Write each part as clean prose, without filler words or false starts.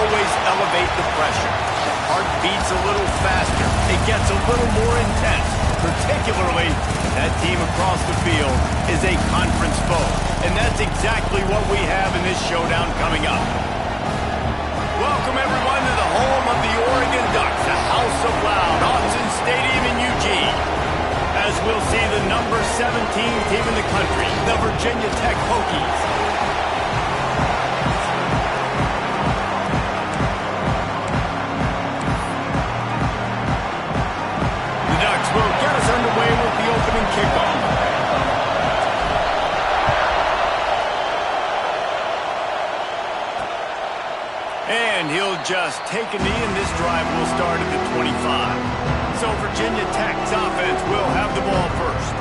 always elevate the pressure. The heart beats a little faster. It gets a little more intense, particularly when that team across the field is a conference foe. And that's exactly what we have in this showdown coming up. Welcome, everyone, to the home of the Oregon Ducks, the House of Loud, Autzen Stadium in Eugene. As we'll see the number 17 team in the country, the Virginia Tech Hokies. The Ducks will get us underway with the opening kickoff. And he'll just take a knee, and this drive will start at the 25. So Virginia Tech's offense will have the ball first.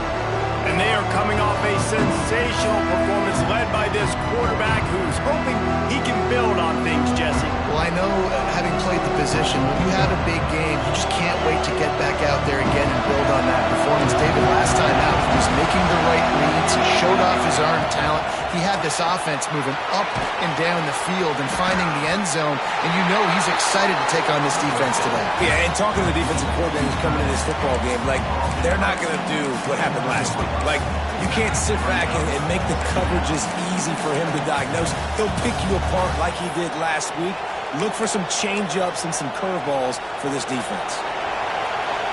And they are coming off a sensational performance led by this quarterback who's hoping he can build on things, Jesse. Well, I know having played the position, when you have a big game, you just can't wait to get back out there again and build on that performance. David, last time out, he was making the right reads. He showed off his arm talent. He had this offense moving up and down the field and finding the end zone. And you know he's excited to take on this defense today. Yeah, and talking to the defensive coordinator who's coming in this football game, like, they're not going to do what happened last week. Like, you can't sit back and make the coverages easy for him to diagnose. He'll pick you apart like he did last week. Look for some change-ups and some curveballs for this defense.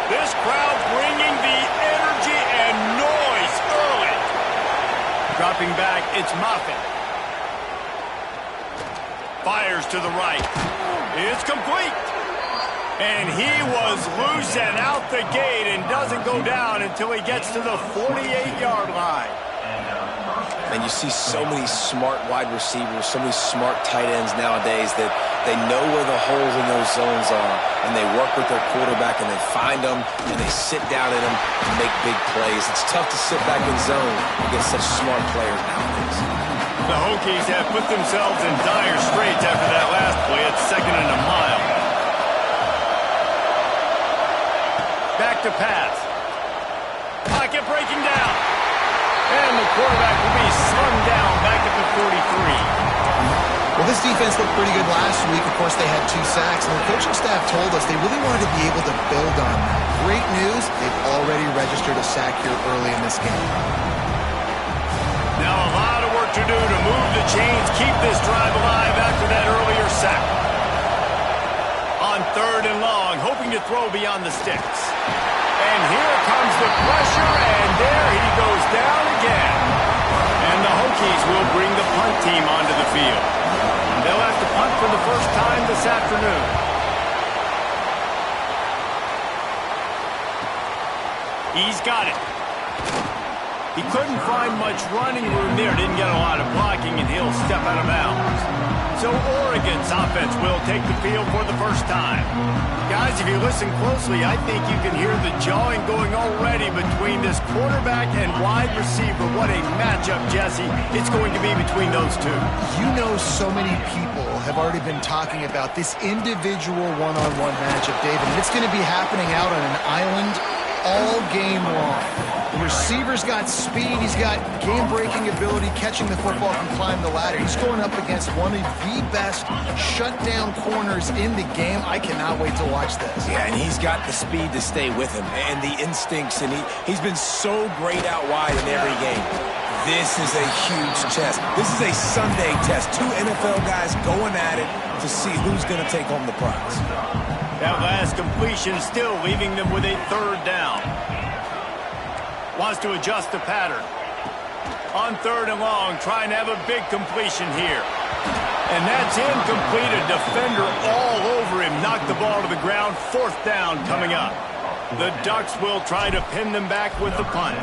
This crowd bringing the energy and noise early. Dropping back, it's Moffitt. Fires to the right. It's complete. And he was loose and out the gate and doesn't go down until he gets to the 48-yard line. And you see so many smart wide receivers, so many smart tight ends nowadays that they know where the holes in those zones are, and they work with their quarterback, and they find them, and they sit down in them and make big plays. It's tough to sit back in zone against such smart players nowadays. The Hokies have put themselves in dire straits after that last play. It's 2nd and a mile. Back to pass. Pocket breaking down. And the quarterback will be slung down back at the 43. Well, this defense looked pretty good last week. Of course, they had 2 sacks, and the coaching staff told us they really wanted to be able to build on that. Great news, they've already registered a sack here early in this game. Now a lot of work to do to move the chains, keep this drive alive after that earlier sack. On 3rd and long, hoping to throw beyond the sticks. And here comes the pressure, and there he goes down again. And the Hokies will bring the punt team onto the field. And they'll have to punt for the first time this afternoon. He's got it. He couldn't find much running room there, didn't get a lot of blocking, and he'll step out of bounds. So Oregon's offense will take the field for the first time. Guys, if you listen closely, I think you can hear the jawing going already between this quarterback and wide receiver. What a matchup, Jesse, it's going to be between those two. You know, so many people have already been talking about this individual one-on-one matchup, David, and it's going to be happening out on an island all game long. The receiver's got speed, he's got game-breaking ability, catching the football, can climb the ladder. He's going up against one of the best shutdown corners in the game. I cannot wait to watch this. Yeah, and he's got the speed to stay with him and the instincts, and he's been so great out wide in every game. This is a huge test. This is a Sunday test. 2 NFL guys going at it to see who's going to take home the prize. That last completion still leaving them with a 3rd down. Wants to adjust the pattern. On 3rd and long, trying to have a big completion here. And that's incomplete. A defender all over him. Knocked the ball to the ground. 4th down coming up. The Ducks will try to pin them back with the punt.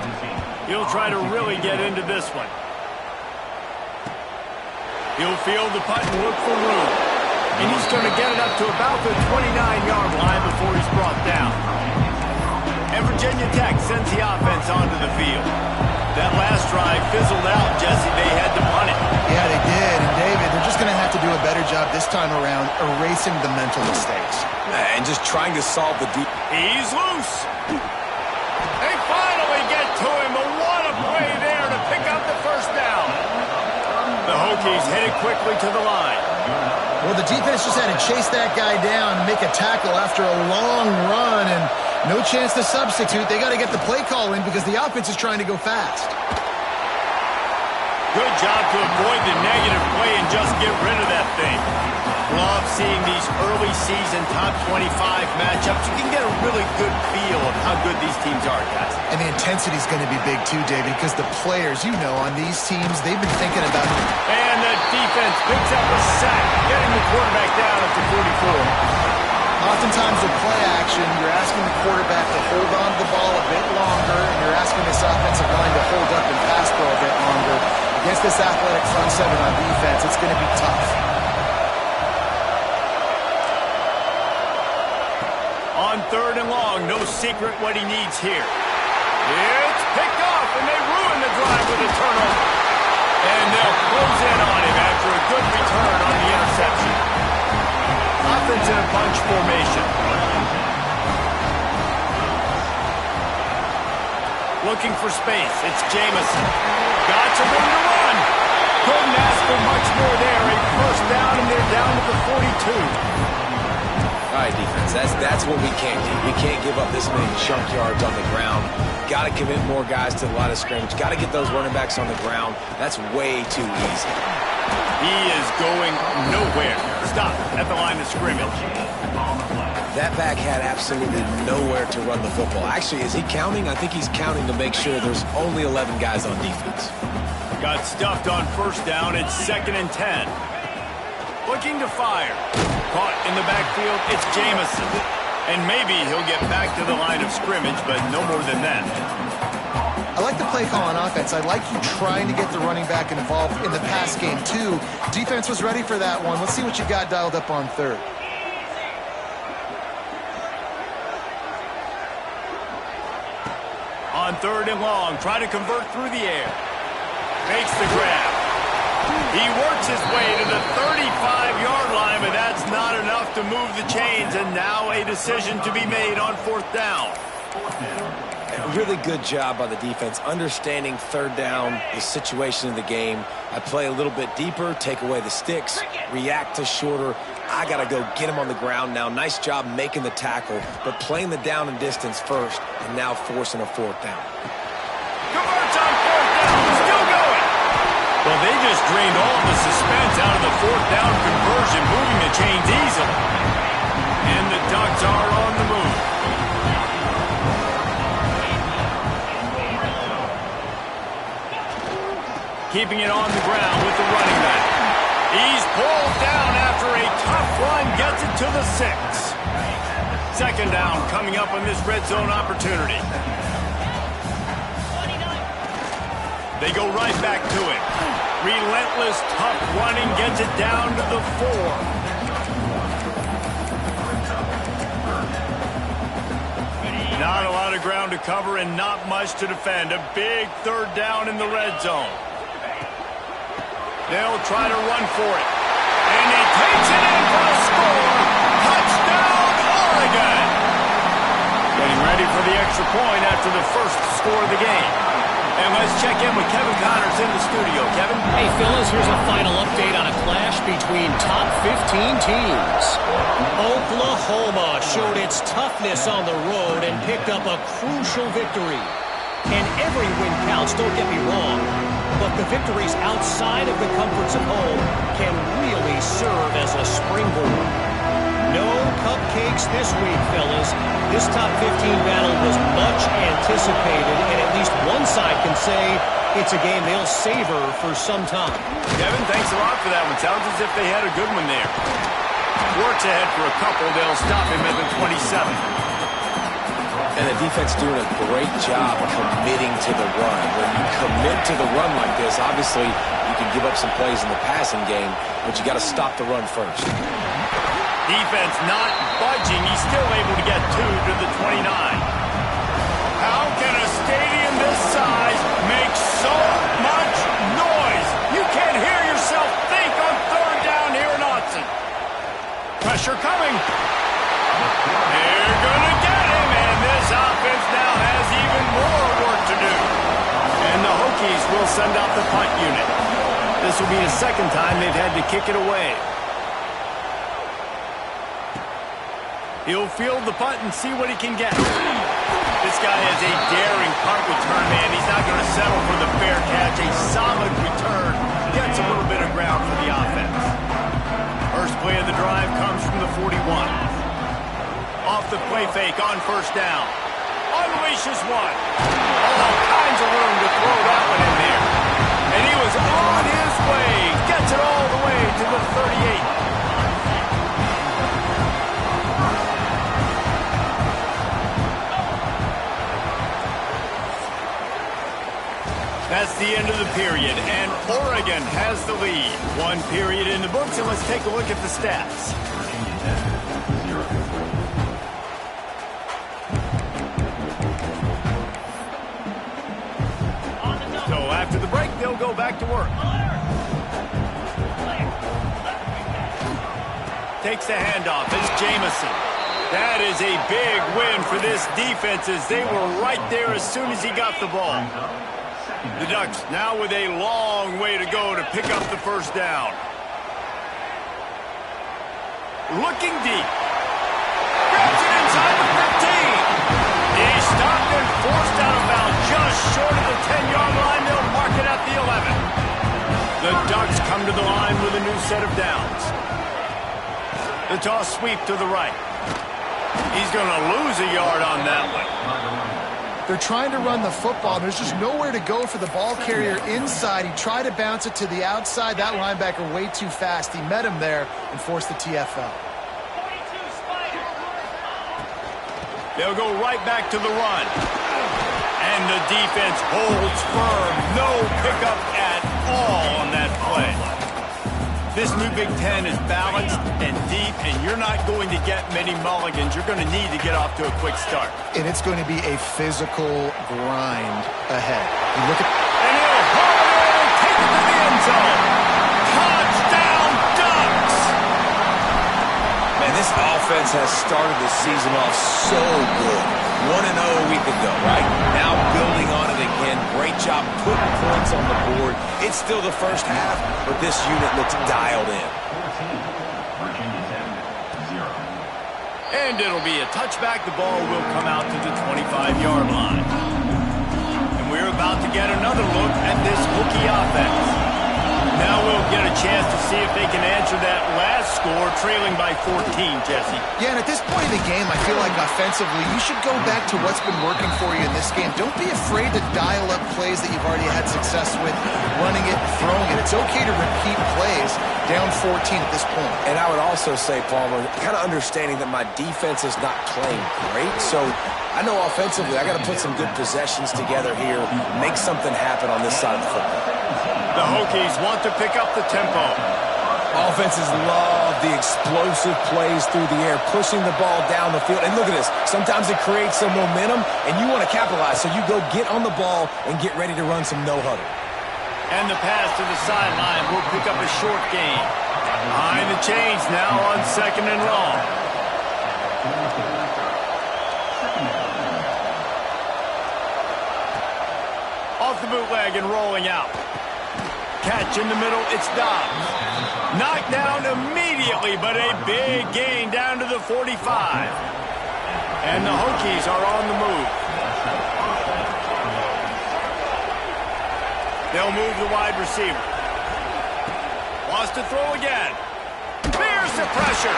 He'll try to really get into this one. He'll field the punt and look for room. And he's going to get it up to about the 29-yard line before he's brought down. And Virginia Tech sends the offense onto the field. That last drive fizzled out, Jesse. They had to punt it. Yeah, they did. And David, they're just going to have to do a better job this time around erasing the mental mistakes. And just trying to solve the deep. He's loose. They finally get to him. But what a play there to pick up the 1st down. The Hokies headed quickly to the line. Well, the defense just had to chase that guy down and make a tackle after a long run, and no chance to substitute. They got to get the play call in because the offense is trying to go fast. Good job to avoid the negative play and just get rid of that thing. Love seeing these early season top 25 matchups. You can get a really good feel of how good these teams are, guys. And the intensity is going to be big too, David, because the players, you know, on these teams, they've been thinking about it. And the defense picks up a sack, getting the quarterback down up to 44. Oftentimes with play action, you're asking the quarterback to hold on to the ball a bit longer, and you're asking this offensive line to hold up and pass pro a bit longer. Against this athletic front seven on defense, it's going to be tough. On 3rd and long, no secret what he needs here. It's picked off, and they ruin the drive with a turnover. And they'll close in on him after a good return on the interception. Offense in a bunch formation. Looking for space. It's Jamison. Got some room to run. Couldn't ask for much more there. A first down, and they're down to the 42. All right, defense, that's what we can't do. We can't give up this many chunk yards on the ground. Got to commit more guys to the line of scrimmage. Got to get those running backs on the ground. That's way too easy. He is going nowhere. Stop at the line of scrimmage. That back had absolutely nowhere to run the football. Actually, is he counting? I think he's counting to make sure there's only 11 guys on defense. Got stuffed on first down. It's 2nd and 10. Looking to fire. Caught in the backfield, it's Jamison. And maybe he'll get back to the line of scrimmage, but no more than that. I like the play call on offense. I like you trying to get the running back involved in the pass game, too. Defense was ready for that one. Let's see what you got dialed up on 3rd. On 3rd and long, try to convert through the air. Makes the grab. He works his way to the 35-yard line, but that's not enough to move the chains, and now a decision to be made on 4th down. A really good job by the defense, understanding 3rd down, the situation of the game. I play a little bit deeper, take away the sticks, react to shorter. I got to go get him on the ground now. Nice job making the tackle, but playing the down and distance first, and now forcing a 4th down. Converts on 4th down, still going. Well, they just drained all of the suspense out of the 4th down conversion, moving the chains easily. And the Ducks are on the move. Keeping it on the ground with the running back. He's pulled down after a tough run, gets it to the 6. 2nd down coming up on this red zone opportunity. They go right back to it. Relentless, tough running gets it down to the 4. Not a lot of ground to cover and not much to defend. A big 3rd down in the red zone. They'll try to run for it. And he takes it in for a score. Touchdown, Oregon. Getting ready for the extra point after the first score of the game. And let's check in with Kevin Connors in the studio. Kevin? Hey, fellas, here's a final update on a clash between top 15 teams. Oklahoma showed its toughness on the road and picked up a crucial victory. And every win counts, don't get me wrong, but the victories outside of the comforts of home can really serve as a springboard. No cupcakes this week, fellas. This top 15 battle was much anticipated, and at least one side can say it's a game they'll savor for some time. Kevin, thanks a lot for that one. Sounds as if they had a good one there. Works ahead for a couple. They'll stop him at the 27. And the defense doing a great job committing to the run. When you commit to the run like this, obviously you can give up some plays in the passing game, but you got to stop the run first. Defense not budging. He's still able to get 2 to the 29. How can a stadium this size make so much noise? You can't hear yourself think on 3rd down here in Autzen. Pressure coming. They're going to get him, and this offense now has even more work to do. And the Hokies will send out the punt unit. This will be the second time they've had to kick it away. He'll field the punt and see what he can get. This guy has a daring punt return, man. He's not going to settle for the fair catch. A solid return. Gets a little bit of ground for the offense. First play of the drive comes from the 41. Off the play fake on first down. Unleashes one. All kinds of room to throw that one in there. And he was on his way. Gets it all the way to the 38. That's the end of the period, and Oregon has the lead. One period in the books, and let's take a look at the stats. So after the break, they'll go back to work. Takes the handoff. It's Jamison. That is a big win for this defense as they were right there as soon as he got the ball. The Ducks now with a long way to go to pick up the first down. Looking deep. Grabs it inside the 15. He's stopped and forced out of bounds just short of the 10-yard line. They'll mark it at the 11. The Ducks come to the line with a new set of downs. The toss sweep to the right. He's going to lose a yard on that one. They're trying to run the football. There's just nowhere to go for the ball carrier inside. He tried to bounce it to the outside. That linebacker way too fast. He met him there and forced the TFL. They'll go right back to the run. And the defense holds firm. No pickup at all on that play. This new Big Ten is balanced and deep, and you're not going to get many mulligans. You're going to need to get off to a quick start. And it's going to be a physical grind ahead. You look at... And he'll haul it in and take it to the end zone. Touchdown, Ducks! Man, this offense has started the season off so good. 1-0 a week ago, right? Now building on it again. Great job putting points on the board. It's still the first half, but this unit looks dialed in. And it'll be a touchback. The ball will come out to the 25-yard line. And we're about to get another look at this Hokie offense. Now we'll get a chance to see if they can answer that last score, trailing by 14, Jesse. Yeah, and at this point in the game, I feel like offensively, you should go back to what's been working for you in this game. Don't be afraid to dial up plays that you've already had success with, running it and throwing it. It's okay to repeat plays down 14 at this point. And I would also say, Palmer, kind of understanding that my defense is not playing great, so I know offensively I got to put some good possessions together here, make something happen on this side of the football. The Hokies want to pick up the tempo. Offenses love the explosive plays through the air, pushing the ball down the field. And look at this. Sometimes it creates some momentum, and you want to capitalize. So you go get on the ball and get ready to run some no-huddle. And the pass to the sideline will pick up a short gain. Behind the chains now on 2nd and long. Off the bootleg and rolling out. Catch in the middle, it's Dobbs. Knocked down immediately, but a big gain down to the 45. And the Hokies are on the move. They'll move the wide receiver. Wants to throw again. Bears the pressure.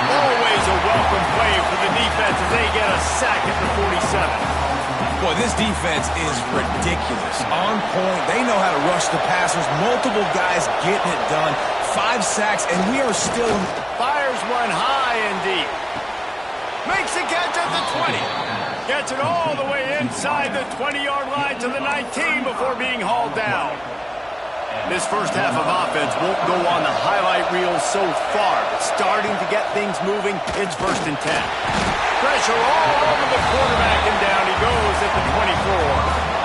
Always a welcome play for the defense as they get a sack at the 47. Boy, this defense is ridiculous. On point. They know how to rush the passers. Multiple guys getting it done. 5 sacks, and we are still... Fires one high and deep. Makes the catch at the 20. Gets it all the way inside the 20-yard line to the 19 before being hauled down. This first half of offense won't go on the highlight reel so far, but starting to get things moving, it's 1st and 10. Pressure all over the quarterback, and down he goes at the 24.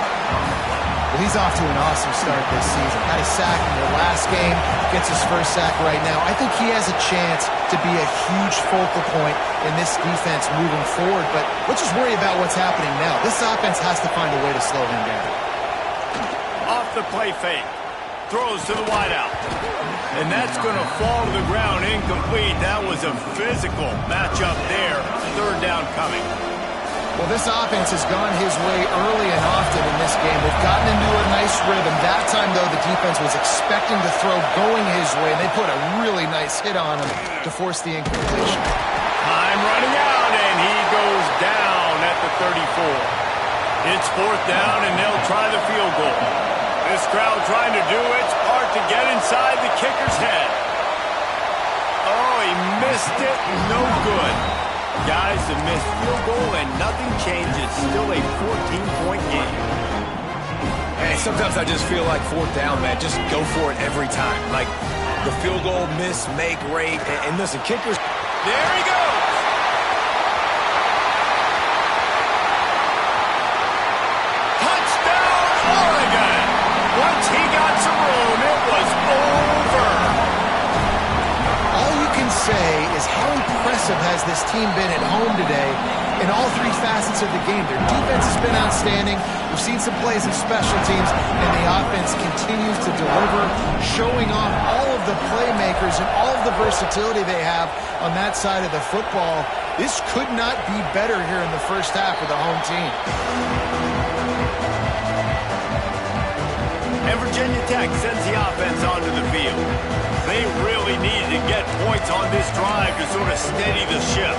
Well, he's off to an awesome start this season. Had a sack in the last game, gets his first sack right now. I think he has a chance to be a huge focal point in this defense moving forward, but let's just worry about what's happening now. This offense has to find a way to slow him down. Off the play fake. throws to the wideout. And that's going to fall to the ground incomplete. That was a physical matchup there. Third down coming. Well, this offense has gone his way early and often in this game. They've gotten into a nice rhythm. That time, though, the defense was expecting to throw going his way, and they put a really nice hit on him to force the incompletion. Time running out, and he goes down at the 34. It's fourth down, and they'll try the field goal. This crowd trying to do its part to get inside the kicker's head. Oh, he missed it. No good. Guys, a missed field goal and nothing changes. Still a 14-point game. Hey, sometimes I just feel like fourth down, man. Just go for it every time. Like the field goal, miss, make, rate. And listen, kickers. There he goes. Touchdown, Oregon. Once he got some room, it was over. All you can say is how impressive has this team been at home today in all three facets of the game. Their defense has been outstanding. We've seen some plays of special teams, and the offense continues to deliver, showing off all of the playmakers and all of the versatility they have on that side of the football. This could not be better here in the first half with the home team. And Virginia Tech sends the offense onto the field. They really need to get points on this drive to sort of steady the ship.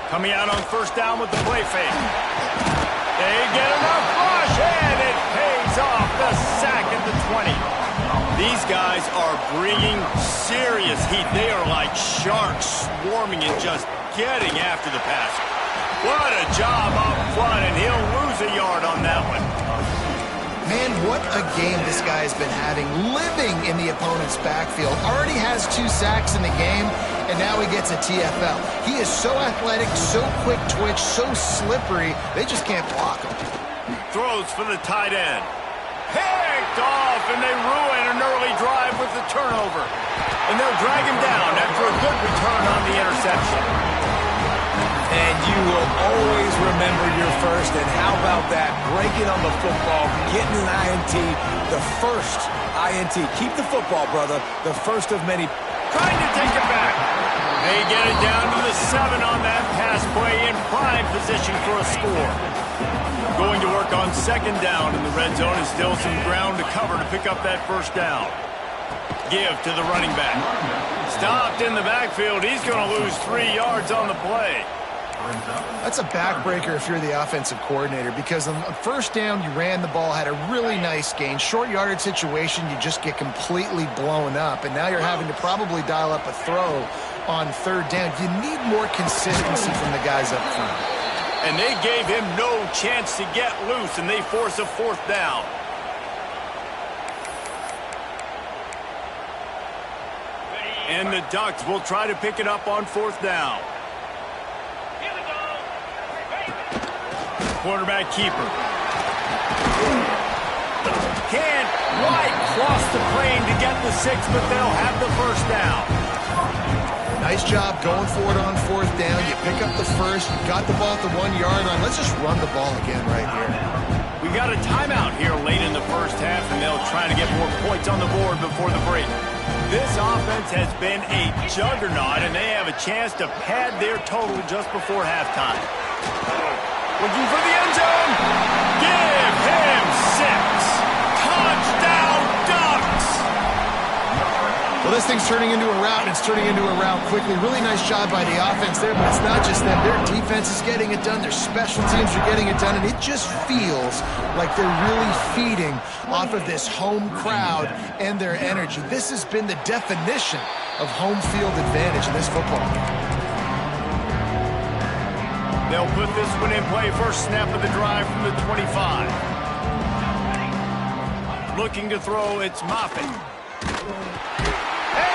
Coming out on first down with the play fake. They get enough rush, and it pays off the sack at the 20. These guys are bringing serious heat. They are like sharks swarming and just getting after the passer. What a job up front, and he'll lose a yard on that one. Man, what a game this guy has been having, living in the opponent's backfield. Already has 2 sacks in the game, and now he gets a TFL. He is so athletic, so quick twitch, so slippery, they just can't block him. Throws for the tight end. Picked off, and they ruin an early drive with the turnover. And they'll drag him down after a good return on the interception. And you will always remember your first. And how about that? Breaking on the football, getting an INT, the first INT. Keep the football, brother. The first of many. Trying to take it back. They get it down to the 7 on that pass play in prime position for a score. Going to work on second down in the red zone, and still some ground to cover to pick up that first down. Give to the running back. Stopped in the backfield. He's going to lose 3 yards on the play. That's a backbreaker if you're the offensive coordinator, because on first down, you ran the ball, had a really nice gain. Short yardage situation, you just get completely blown up, and now you're having to probably dial up a throw on third down. You need more consistency from the guys up front. And they gave him no chance to get loose, and they force a fourth down. And the Ducks will try to pick it up on fourth down. Quarterback keeper. Can't quite cross the plane to get the 6, but they'll have the first down. Nice job going for it on fourth down. You pick up the first. You got the ball at the 1-yard line. Let's just run the ball again right here. We got a timeout here late in the first half, and they'll try to get more points on the board before the break. This offense has been a juggernaut, and they have a chance to pad their total just before halftime. Looking for the end zone. Give him 6. Touchdown, Ducks! Well, this thing's turning into a rout, and it's turning into a rout quickly. Really nice job by the offense there, but it's not just them. Their defense is getting it done. Their special teams are getting it done, and it just feels like they're really feeding off of this home crowd and their energy. This has been the definition of home field advantage in this football game. They'll put this one in play. First snap of the drive from the 25. Looking to throw, it's Moffitt. And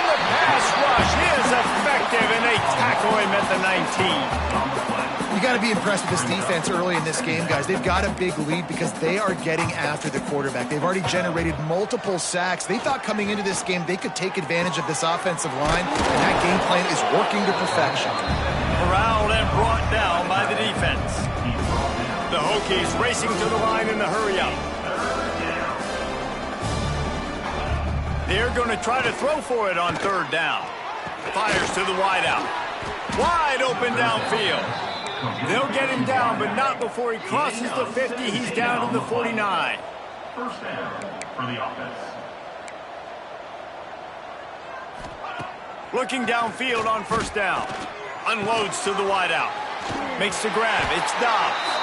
the pass rush is effective, and they tackle him at the 19. You got to be impressed with this defense early in this game, guys. They've got a big lead because they are getting after the quarterback. They've already generated multiple sacks. They thought coming into this game they could take advantage of this offensive line, and that game plan is working to perfection. Corralled and brought down by the defense. Hokies racing to the line in the hurry-up. They're going to try to throw for it on third down. Fires to the wideout. Wide open downfield. They'll get him down, but not before he crosses the 50. He's down to the 49. First down for the offense. Looking downfield on first down. Unloads to the wideout. Makes the grab. It's Dobbs.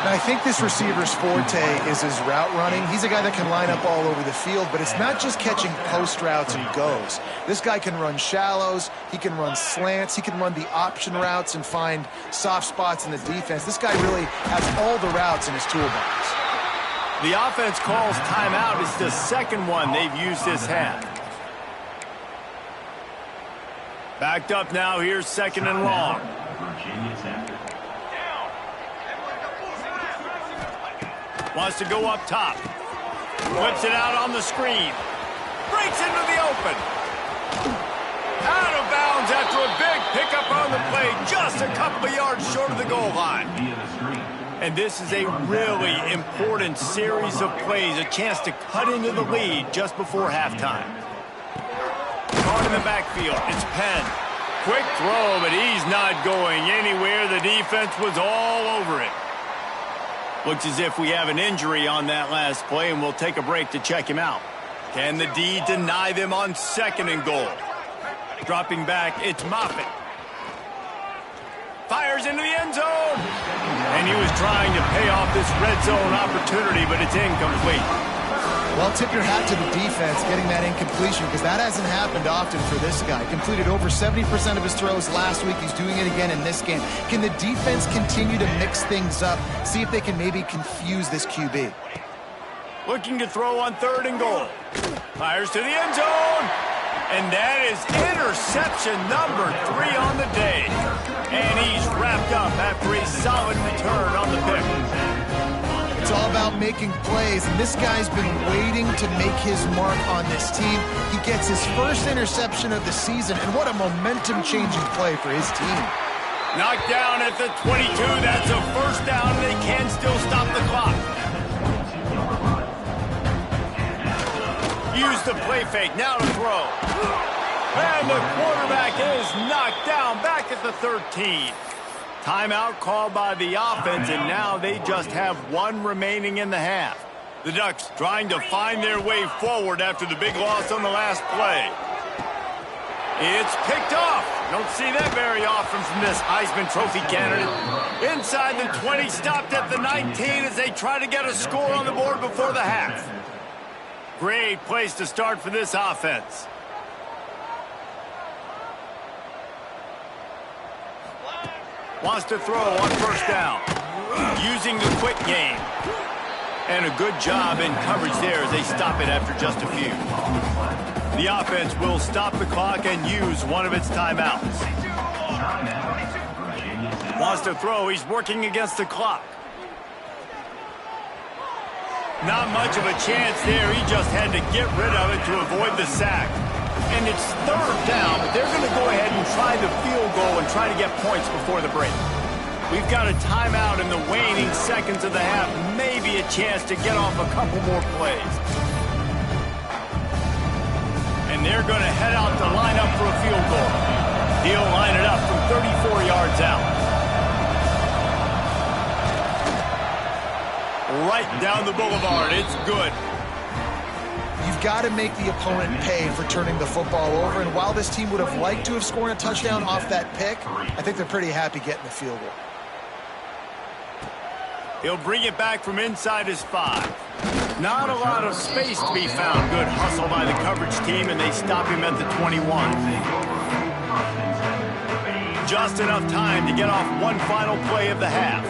Now, I think this receiver's forte is his route running. He's a guy that can line up all over the field, but it's not just catching post routes and goes. This guy can run shallows, he can run slants, he can run the option routes and find soft spots in the defense. This guy really has all the routes in his toolbox. The offense calls timeout. It's the second one they've used this half. Backed up now. Here's second and long. Wants to go up top. Whips it out on the screen. Breaks into the open. Out of bounds after a big pickup on the play. Just a couple of yards short of the goal line. And this is a really important series of plays. A chance to cut into the lead just before halftime. Caught in the backfield. It's Penn. Quick throw, but he's not going anywhere. The defense was all over it. Looks as if we have an injury on that last play, and we'll take a break to check him out. Can the D deny them on second and goal? Dropping back, it's Moffitt. Fires into the end zone. And he was trying to pay off this red zone opportunity, but it's incomplete. Well, tip your hat to the defense getting that incompletion, because that hasn't happened often for this guy. Completed over 70% of his throws last week. He's doing it again in this game. Can the defense continue to mix things up? See if they can maybe confuse this QB. Looking to throw on third and goal. Fires to the end zone. And that is interception number 3 on the day. And he's wrapped up after a solid return on the pick. It's all about making plays, and this guy's been waiting to make his mark on this team. He gets his first interception of the season, and what a momentum-changing play for his team. Knocked down at the 22. That's a first down, and they can still stop the clock. Use the play fake. Now to throw. And the quarterback is knocked down back at the 13. Timeout called by the offense, and now they just have one remaining in the half. The Ducks trying to find their way forward after the big loss on the last play. It's picked off. Don't see that very often from this Heisman Trophy candidate. Inside the 20, stopped at the 19 as they try to get a score on the board before the half. Great place to start for this offense. Wants to throw on first down. Using the quick game. And a good job in coverage there as they stop it after just a few. The offense will stop the clock and use one of its timeouts. Wants to throw. He's working against the clock. Not much of a chance there. He just had to get rid of it to avoid the sack. And it's third down, but they're going to go ahead and try the field goal and try to get points before the break. We've got a timeout in the waning seconds of the half. Maybe a chance to get off a couple more plays. And they're going to head out to line up for a field goal. He'll line it up from 34 yards out. Right down the boulevard. It's good. You've got to make the opponent pay for turning the football over, and while this team would have liked to have scored a touchdown off that pick, I think they're pretty happy getting the field goal. He'll bring it back from inside his 5. Not a lot of space to be found. Good hustle by the coverage team, and they stop him at the 21. Just enough time to get off one final play of the half.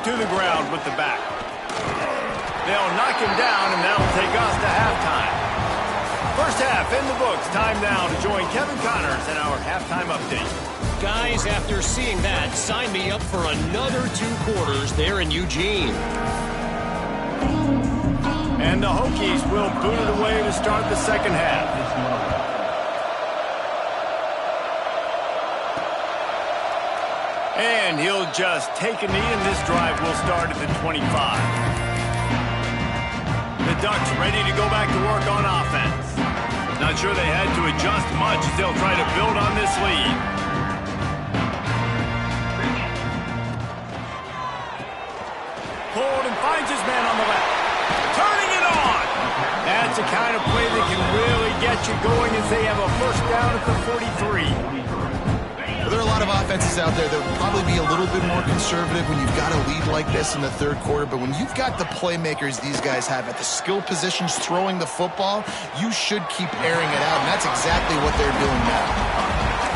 To the ground with the back. They'll knock him down, and that'll take us to halftime. First half in the books. Time now to join Kevin Connors in our halftime update. Guys, after seeing that, sign me up for another 2 quarters there in Eugene. And the Hokies will boot it away to start the second half. And he'll just take a knee, and this drive will start at the 25. The Ducks ready to go back to work on offense. Not sure they had to adjust much as they'll try to build on this lead. Hold and finds his man on the left. Turning it on. That's the kind of play that can really get you going as they have a first down at the 43. There are a lot of offenses out there that would probably be a little bit more conservative when you've got a lead like this in the third quarter, but when you've got the playmakers these guys have at the skill positions throwing the football, you should keep airing it out, and that's exactly what they're doing now.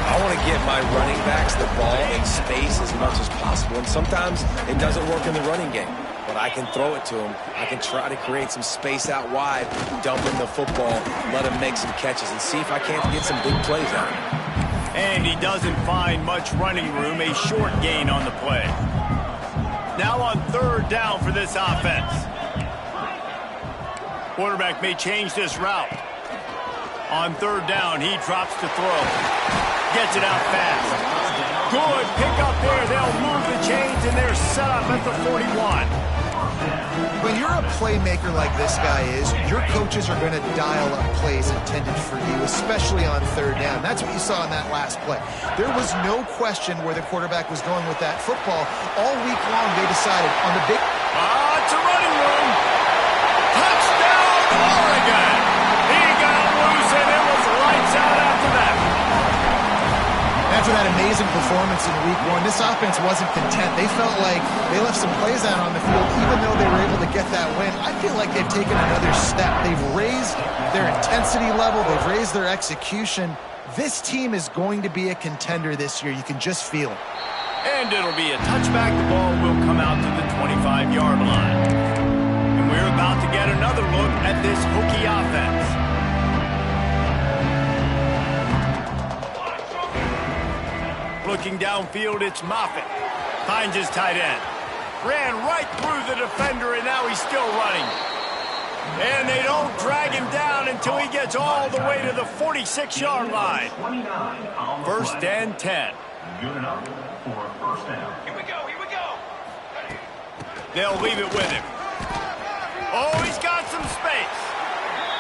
I want to get my running backs the ball in space as much as possible, and sometimes it doesn't work in the running game. But I can throw it to him. I can try to create some space out wide, dump him the football, let him make some catches, and see if I can't get some big plays out of him. And he doesn't find much running room, a short gain on the play. Now on third down for this offense. Quarterback may change this route. On third down, he drops to throw. Gets it out fast. Good pick up there. They'll move the chains, and they're set up at the 41. When you're a playmaker like this guy is, your coaches are going to dial up plays intended for you, especially on third down. That's what you saw in that last play. There was no question where the quarterback was going with that football. All week long, they decided on the big... It's a running room. Touchdown, Oregon. He got loose, and it was lights out after that. After that amazing performance in week one, this offense wasn't content. They felt like they left some plays out on the field, even though they were able to get that win. I feel like they've taken another step. They've raised their intensity level. They've raised their execution. This team is going to be a contender this year. You can just feel it. And it'll be a touchback. The ball will come out to the 25-yard line. And we're about to get another look at this Hokie offense. Looking downfield, it's Moffitt. Finds his tight end. Ran right through the defender, and now he's still running. And they don't drag him down until he gets all the way to the 46-yard line. First and 10. Good enough for a first down. Here we go. They'll leave it with him. Oh, he's got some space.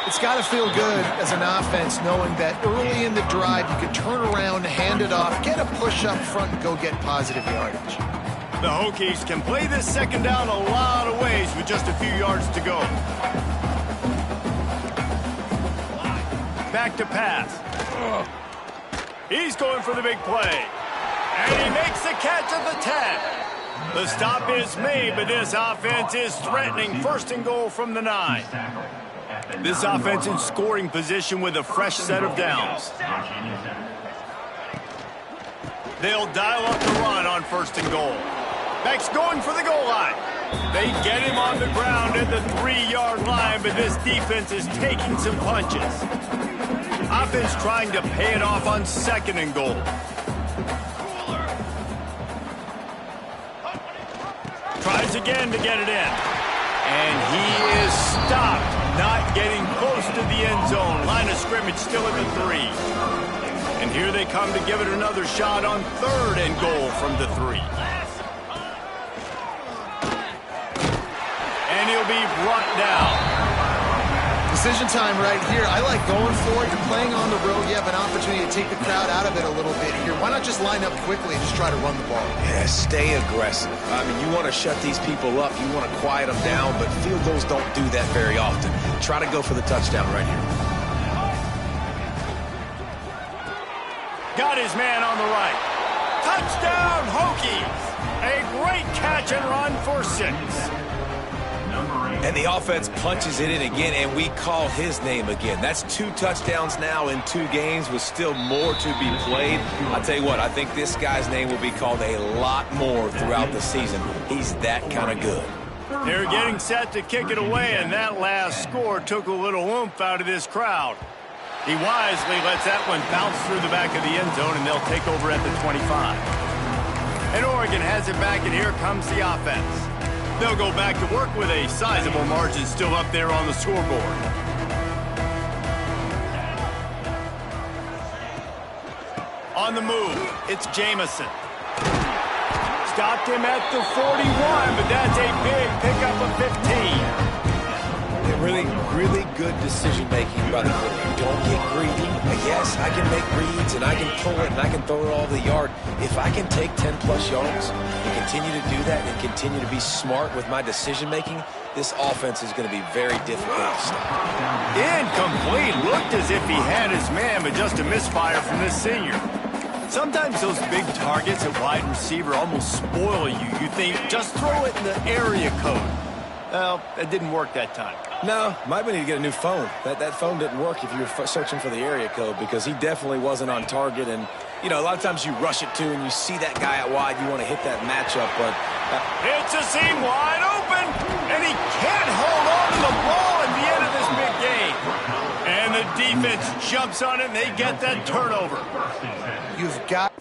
It's got to feel good as an offense knowing that early in the drive you can turn around, hand it off, get a push up front, and go get positive yardage. The Hokies can play this second down a lot of ways with just a few yards to go. Back to pass. He's going for the big play. And he makes the catch at the 10. The stop is made, but this offense is threatening first and goal from the 9. This offense in scoring position with a fresh set of downs. They'll dial up the run on first and goal. Beck's going for the goal line. They get him on the ground at the 3-yard line, but this defense is taking some punches. Offense trying to pay it off on second and goal. Tries again to get it in. And he is stopped, not getting close to the end zone. Line of scrimmage still at the 3. And here they come to give it another shot on third and goal from the 3. And he'll be brought down. Decision time right here. I like going for it. You're playing on the road. You have an opportunity to take the crowd out of it a little bit here. Why not just line up quickly and just try to run the ball? Yeah, stay aggressive. I mean, you want to shut these people up. You want to quiet them down, but field goals don't do that very often. Try to go for the touchdown right here. Got his man on the right. Touchdown, Hokies. A great catch and run for 6. And the offense punches it in again, and we call his name again. That's 2 touchdowns now in 2 games with still more to be played. I'll tell you what, I think this guy's name will be called a lot more throughout the season. He's that kind of good. They're getting set to kick it away, and that last score took a little oomph out of this crowd. He wisely lets that one bounce through the back of the end zone, and they'll take over at the 25. And Oregon has it back, and here comes the offense. They'll go back to work with a sizable margin still up there on the scoreboard. On the move, it's Jamison. stopped him at the 41, but that's a big pickup of 15. Really good decision-making by the quarterback. Don't get greedy. Yes, I can make reads, and I can pull it, and I can throw it all over the yard. If I can take 10-plus yards and continue to do that and continue to be smart with my decision-making, this offense is going to be very difficult to stop. Incomplete. Looked as if he had his man, but just a misfire from this senior. Sometimes those big targets at wide receiver almost spoil you. You think, just throw it in the area code. Well, that didn't work that time. No, might need to get a new phone. That phone didn't work if you were searching for the area code because he definitely wasn't on target. And, you know, a lot of times you rush it, too, and you see that guy out wide. You want to hit that matchup, but... It's a seam wide open, and he can't hold on to the ball at the end of this big game. And the defense jumps on it, and they get that turnover. You've got...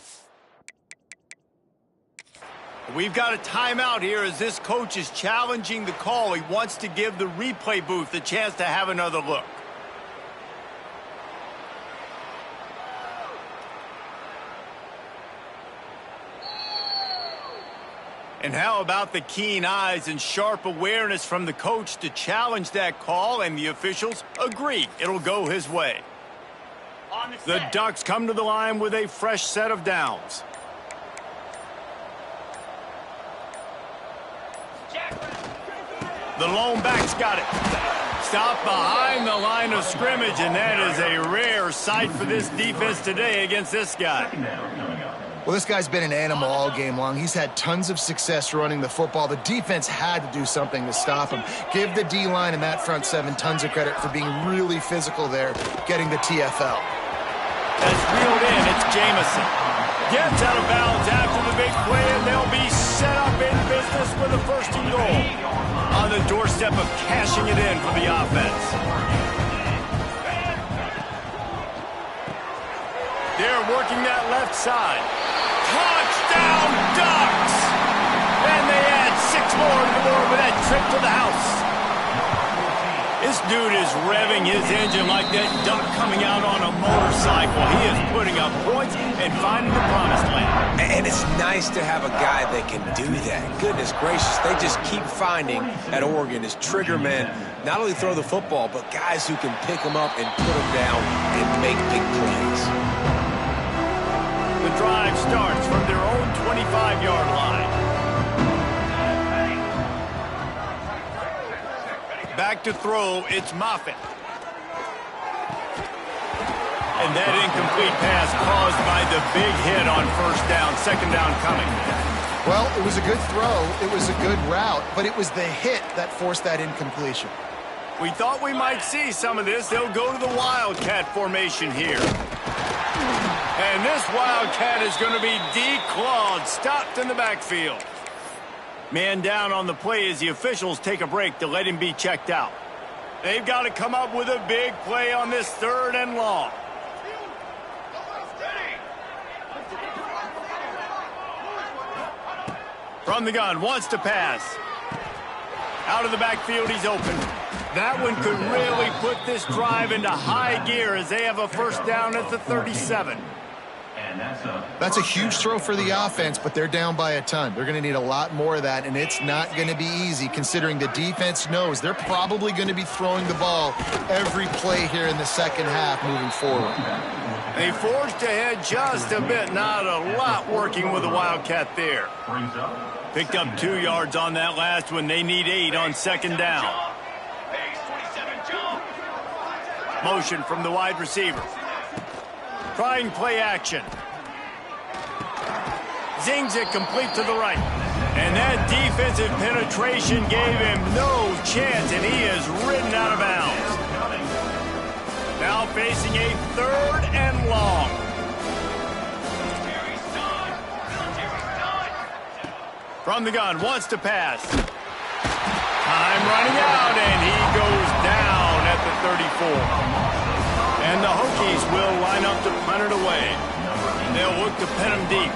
We've got a timeout here as this coach is challenging the call. He wants to give the replay booth a chance to have another look. And how about the keen eyes and sharp awareness from the coach to challenge that call, and the officials agree it'll go his way. The Ducks come to the line with a fresh set of downs. The lone back's got it. Stopped behind the line of scrimmage, and that is a rare sight for this defense today against this guy. Well, this guy's been an animal all game long. He's had tons of success running the football. The defense had to do something to stop him. Give the D-line and that front seven tons of credit for being really physical there, getting the TFL. As reeled in, it's Jamison. Gets out of bounds after the big play, and they'll be set up in business with a first and goal. On the doorstep of cashing it in for the offense. They're working that left side. Touchdown, Ducks! And they add 6 more to the board with that trip to the house. This dude is revving his engine like that duck coming out on a motorcycle. He is putting up points and finding the promised land. And it's nice to have a guy that can do that. Goodness gracious, they just keep finding at Oregon is trigger men, not only throw the football, but guys who can pick them up and put them down and make big plays. The drive starts from their own 25-yard line. Back to throw, it's Moffitt. And that incomplete pass caused by the big hit on first down, second down coming. Well, it was a good throw, it was a good route, but it was the hit that forced that incompletion. We thought we might see some of this. They'll go to the Wildcat formation here. And this Wildcat is going to be declawed, stopped in the backfield. Man down on the play as the officials take a break to let him be checked out. They've got to come up with a big play on this 3rd and long. From the gun, wants to pass. Out of the backfield, he's open. That one could really put this drive into high gear as they have a first down at the 37. That's a huge throw for the offense, but they're down by a ton. They're going to need a lot more of that, and it's not going to be easy considering the defense knows they're probably going to be throwing the ball every play here in the second half moving forward. They forged ahead just a bit, not a lot working with the Wildcat there. Picked up 2 yards on that last one. They need 8 on second down. Motion from the wide receiver. Trying play action. Zings it complete to the right. And that defensive penetration gave him no chance, and he is ridden out of bounds. Now facing a 3rd and long. From the gun, wants to pass. Time running out, and he goes down at the 34. And the Hokies will line up to punt it away. They'll look to pin him deep.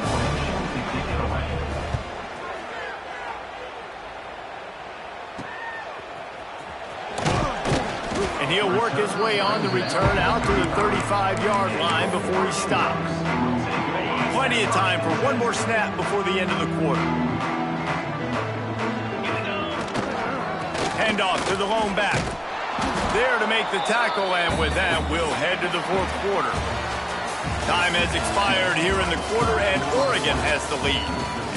And he'll work his way on the return out to the 35-yard line before he stops. Plenty of time for one more snap before the end of the quarter. handoff to the lone back. There to make the tackle, and with that, we'll head to the fourth quarter. Time has expired here in the quarter, and Oregon has the lead.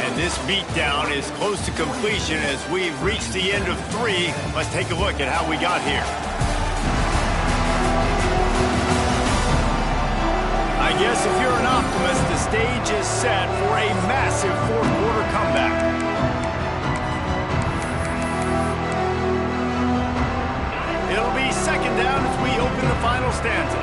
And this beatdown is close to completion as we've reached the end of 3. Let's take a look at how we got here. I guess if you're an optimist, the stage is set for a massive fourth quarter comeback. It'll be second down as we open the final stanza.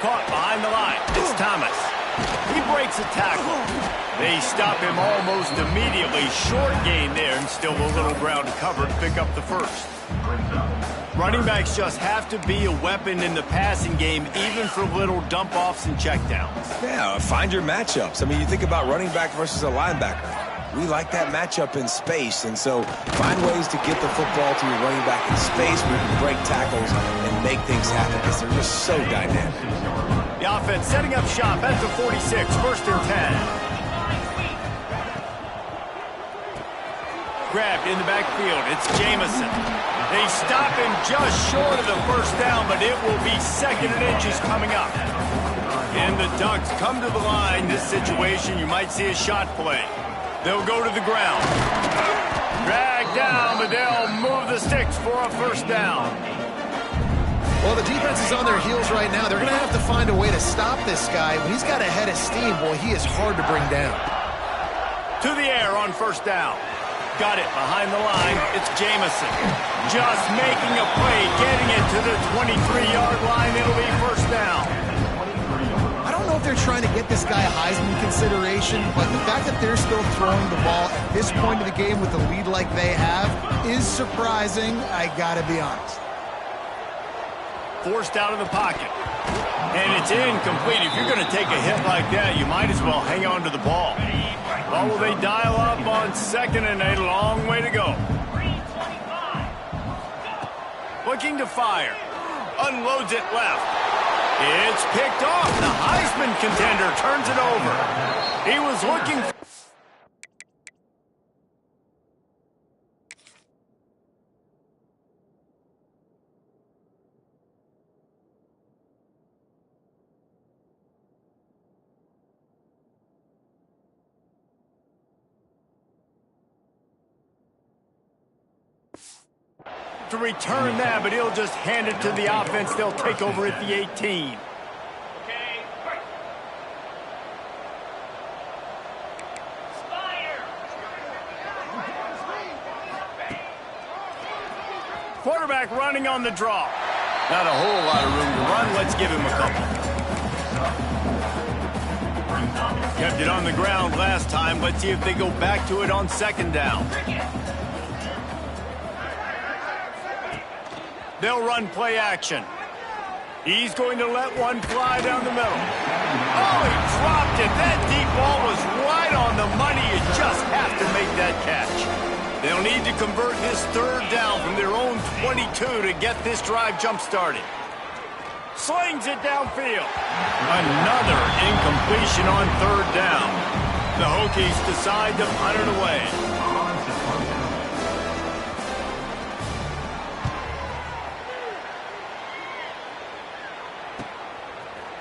Caught behind the line. It's Thomas. He breaks a tackle. They stop him almost immediately. Short gain there, and still a little ground to cover to pick up the first. Running backs just have to be a weapon in the passing game, even for little dump-offs and checkdowns. Yeah, find your matchups. I mean, you think about running back versus a linebacker. We like that matchup in space, and so find ways to get the football to your running back in space where you can break tackles and make things happen because they're just so dynamic. The offense setting up shop at the 46, first and 10. Grabbed in the backfield, it's Jamison. They stop him just short of the first down, but it will be second and inches coming up. And the Ducks come to the line. This situation, you might see a shot play. They'll go to the ground. Drag down, but they'll move the sticks for a first down. Well, the defense is on their heels right now. They're going to have to find a way to stop this guy. When he's got a head of steam, boy, he is hard to bring down. To the air on first down. Got it behind the line. It's Jamison. Just making a play, getting it to the 23-yard line. It'll be first down. I don't know if they're trying to get this guy Heisman consideration, but the fact that they're still throwing the ball at this point of the game with the lead like they have is surprising, I gotta be honest. Forced out of the pocket. And it's incomplete. If you're going to take a hit like that, you might as well hang on to the ball. Or will they dial up on second and a long way to go? Looking to fire. Unloads it left. It's picked off. The Heisman contender turns it over. He was looking for... to return that, but he'll just hand it to the offense. They'll take over at the 18. Quarterback running on the draw. Not a whole lot of room to run. Let's give him a couple. Kept it on the ground last time. Let's see if they go back to it on second down. They'll run play action. He's going to let one fly down the middle. Oh, he dropped it. That deep ball was right on the money. You just have to make that catch. They'll need to convert this third down from their own 22 to get this drive jump-started. Slings it downfield. Another incompletion on third down. The Hokies decide to punt it away.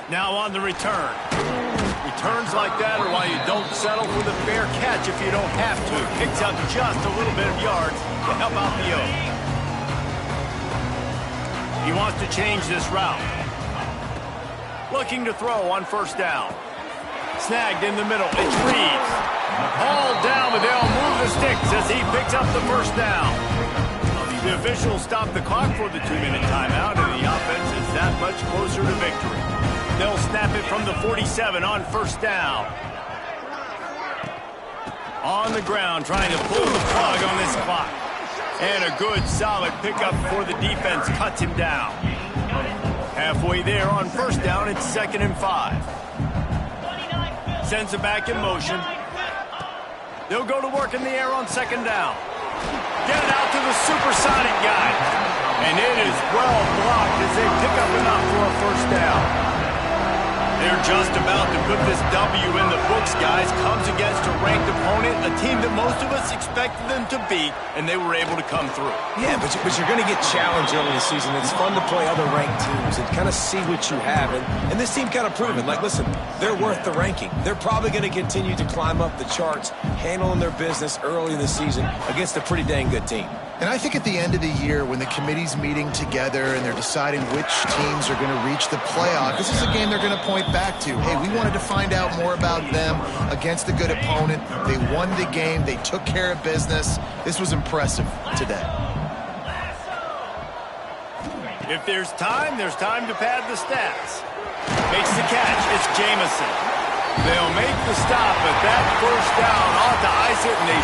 Now on the return. Returns like that are why you don't settle for the fair catch if you don't have to. Picks up just a little bit of yards to help out the O. He wants to change this route. Looking to throw on first down. Snagged in the middle. It's Reeves. Hauled down, but they'll move the sticks as he picks up the first down. The officials stop the clock for the 2-minute timeout, and the offense is that much closer to victory. They'll snap it from the 47 on first down. On the ground, trying to pull the plug on this clock. And a good, solid pickup before the defense cuts him down. Halfway there on first down, it's 2nd and 5. Sends it back in motion. They'll go to work in the air on second down. Get it out to the supersonic guy. And it is well They're just about to put this W in the books, guys. Comes against a ranked opponent, a team that most of us expected them to beat, and they were able to come through. Yeah, but you're going to get challenged early in the season. It's fun to play other ranked teams and kind of see what you have. And this team kind of proven, like, listen, they're worth the ranking. They're probably going to continue to climb up the charts, handling their business early in the season against a pretty dang good team. And I think at the end of the year, when the committee's meeting together and they're deciding which teams are going to reach the playoff, this is a game they're going to point back to. Hey, we wanted to find out more about them against a good opponent. They won the game. They took care of business. This was impressive today. If there's time to pad the stats. Makes the catch. It's Jamison. They'll make the stop, but that first down ought to ice it, and they